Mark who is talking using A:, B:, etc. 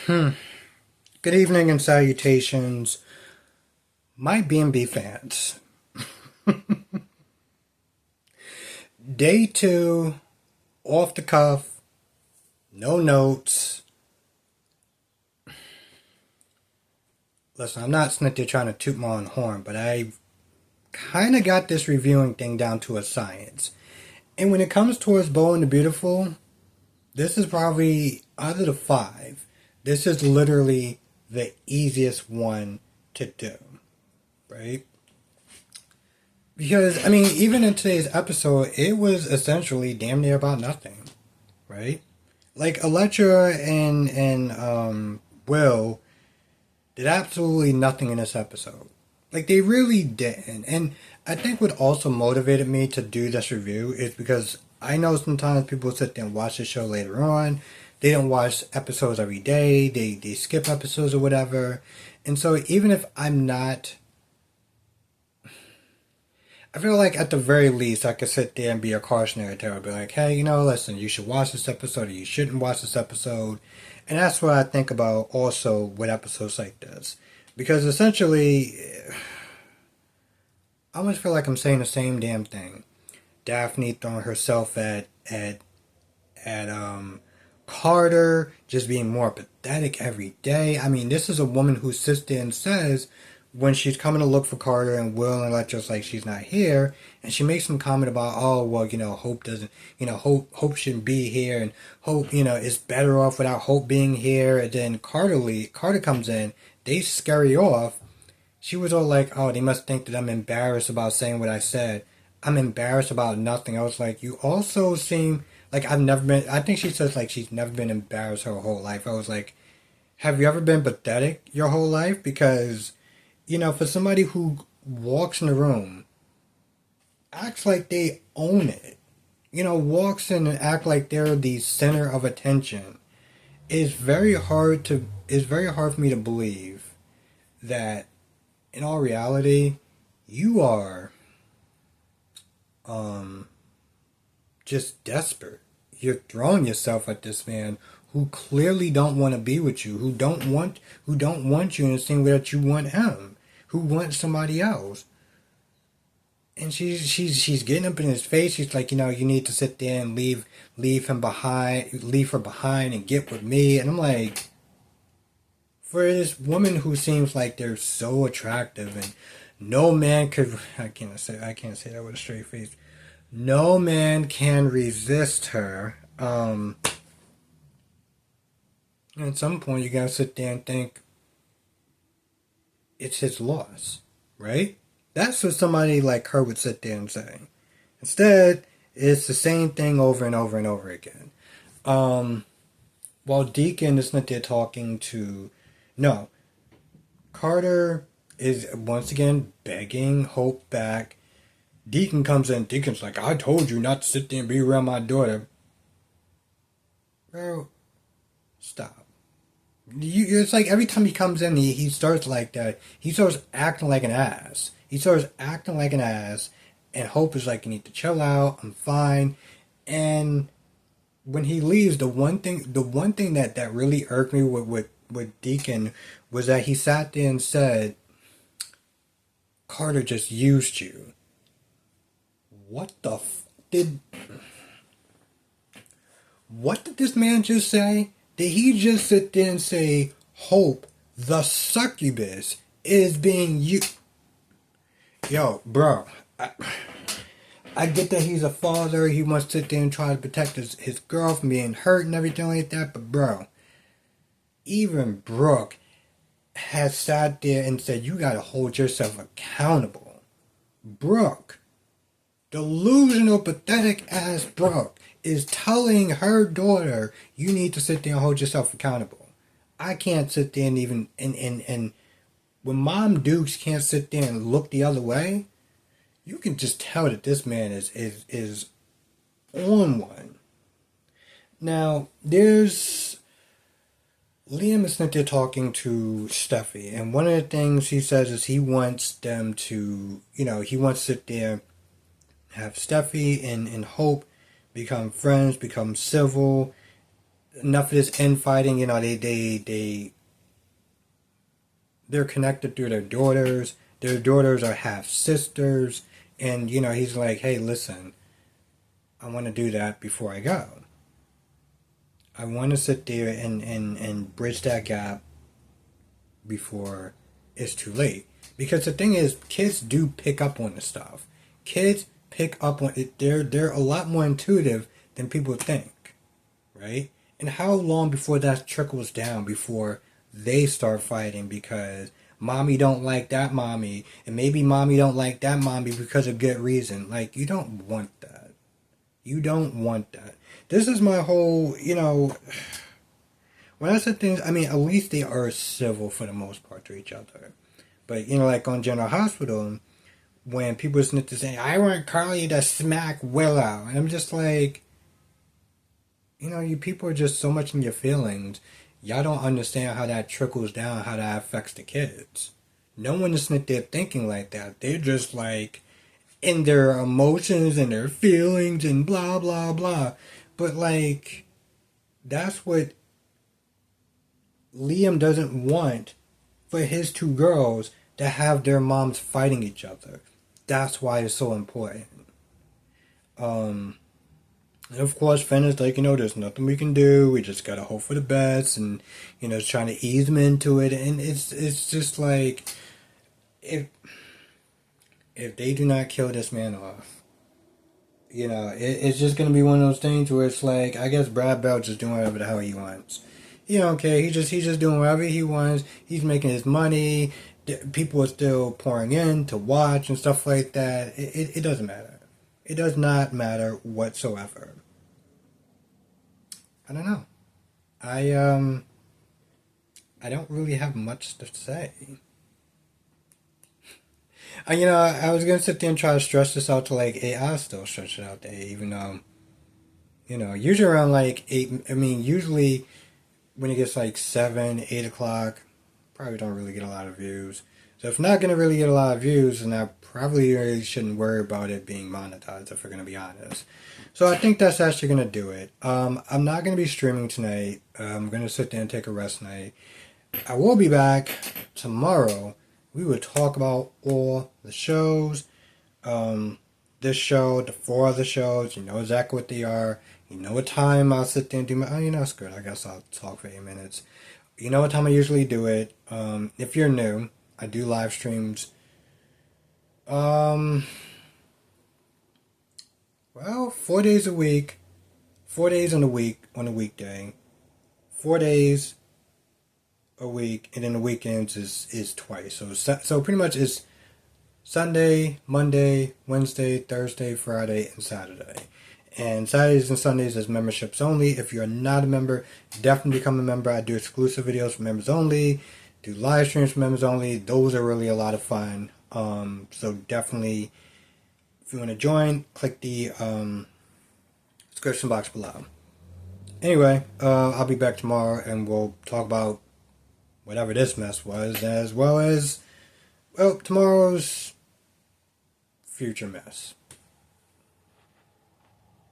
A: Good evening and salutations, my B&B fans. Day two, off the cuff, no notes. Listen, I'm not sitting there trying to toot my own horn, but I kind of got this reviewing thing down to a science. And when it comes towards Bold and the Beautiful, this is probably, out of the five, this is literally the easiest one to do, right? Because, I mean, even in today's episode, it was essentially damn near about nothing, right? Like, Electra and Will did absolutely nothing in this episode. Like, they really didn't. And I think what also motivated me to do this review is because I know sometimes people sit there and watch the show later on. They don't watch episodes every day. They skip episodes or whatever. And so even if I'm not, I feel like at the very least I could sit there and be a cautionary tale, be like, hey, listen, you should watch this episode or you shouldn't watch this episode. And that's what I think about also with episodes like this. Because essentially, I almost feel like I'm saying the same damn thing. Daphne throwing herself at Carter, just being more pathetic every day. I mean, this is a woman who sits there and says when she's coming to look for Carter and Will and Electra's like she's not here, and she makes some comment about, oh well, Hope doesn't, Hope shouldn't be here, and Hope, is better off without Hope being here. And then Carter comes in, they scurry off. She was all like, oh, they must think that I'm embarrassed about saying what I said. I'm embarrassed about nothing. I was like, you also seem like I've never been, I think she says like she's never been embarrassed her whole life. I was like, have you ever been pathetic your whole life? Because, for somebody who walks in the room, acts like they own it, walks in and act like they're the center of attention, it's very hard for me to believe that in all reality, you are just desperate. You're throwing yourself at this man who clearly don't want to be with you, who don't want you in the same way that you want him, who wants somebody else. And she's getting up in his face. She's like, you need to sit there and leave her behind and get with me. And I'm like, for this woman who seems like they're so attractive and no man could, I can't say that with a straight face. No man can resist her. At some point you gotta sit there and think it's his loss, right? That's what somebody like her would sit there and say. Instead, it's the same thing over and over and over again. While Deacon is not there talking to, no, Carter is once again begging Hope back. Deacon comes in. Deacon's like, I told you not to sit there and be around my daughter. Bro, stop. It's like every time he comes in, he starts like that. He starts acting like an ass. And Hope is like, you need to chill out. I'm fine. And when he leaves, the one thing that really irked me with Deacon was that he sat there and said, Carter just used you. What did this man just say? Did he just sit there and say Hope, the succubus, is being used? Yo, bro, I get that he's a father. He wants to sit there and try to protect his girl from being hurt and everything like that. But bro, even Brooke has sat there and said, you gotta hold yourself accountable. Brooke, delusional, pathetic ass Brooke, is telling her daughter, you need to sit there and hold yourself accountable. I can't sit there and even, and when Mom Dukes can't sit there and look the other way, you can just tell that this man is on one. Now, there's Liam is not there talking to Steffi, and one of the things he says is he wants them to, he wants to sit there, have Steffi and Hope become friends, become civil, enough of this infighting. They're connected through their daughters. Their daughters are half sisters, and he's like, hey, listen, I want to do that before I go. I want to sit there and bridge that gap before it's too late. Because the thing is, kids do pick up on the stuff. Kids pick up on it. They're a lot more intuitive than people think, right? And how long before that trickles down before they start fighting because mommy don't like that mommy, and maybe mommy don't like that mommy because of good reason. Like, you don't want that. You don't want that. This is my whole, when I said things, I mean, at least they are civil for the most part to each other. But, like on General Hospital, when people listen to say, I want Carly to smack Willow. And I'm just like, you people are just so much in your feelings. Y'all don't understand how that trickles down, how that affects the kids. No one is there thinking like that. They're just like in their emotions and their feelings and blah, blah, blah. But like, that's what Liam doesn't want for his two girls to have their moms fighting each other. That's why it's so important. And of course, Finn is like, there's nothing we can do. We just gotta hope for the best, and trying to ease them into it. And it's just like, if they do not kill this man off, it's just gonna be one of those things where it's like, I guess Brad Bell just doing whatever the hell he wants. He don't care. He's just doing whatever he wants. He's making his money. People are still pouring in to watch and stuff like that. It doesn't matter. It does not matter whatsoever. I don't know. I don't really have much to say. I was gonna sit there and try to stretch this out to like 8 hours. Still stretch it out to 8, even though, usually around like 8. I mean, usually when it gets like 7, 8 o'clock, probably don't really get a lot of views. So if not gonna really get a lot of views, then I probably really shouldn't worry about it being monetized, if we're gonna be honest. So I think that's actually gonna do it. I'm not gonna be streaming tonight. I'm gonna sit there and take a rest night. I will be back tomorrow. We will talk about all the shows. This show, the 4 other shows, you know exactly what they are. You know what time I'll sit there and do my... Oh, it's good. I guess I'll talk for 8 minutes. You know what time I usually do it. If you're new, I do live streams. 4 days a week. 4 days on a weekday. 4 days a week, and then the weekends is twice. So pretty much it's Sunday, Monday, Wednesday, Thursday, Friday, and Saturday. And Saturdays and Sundays is memberships only. If you're not a member, definitely become a member. I do exclusive videos for members only, do live streams for members only. Those are really a lot of fun. So definitely, if you want to join, click the description box below. Anyway, I'll be back tomorrow, and we'll talk about whatever this mess was, as well as, tomorrow's future mess.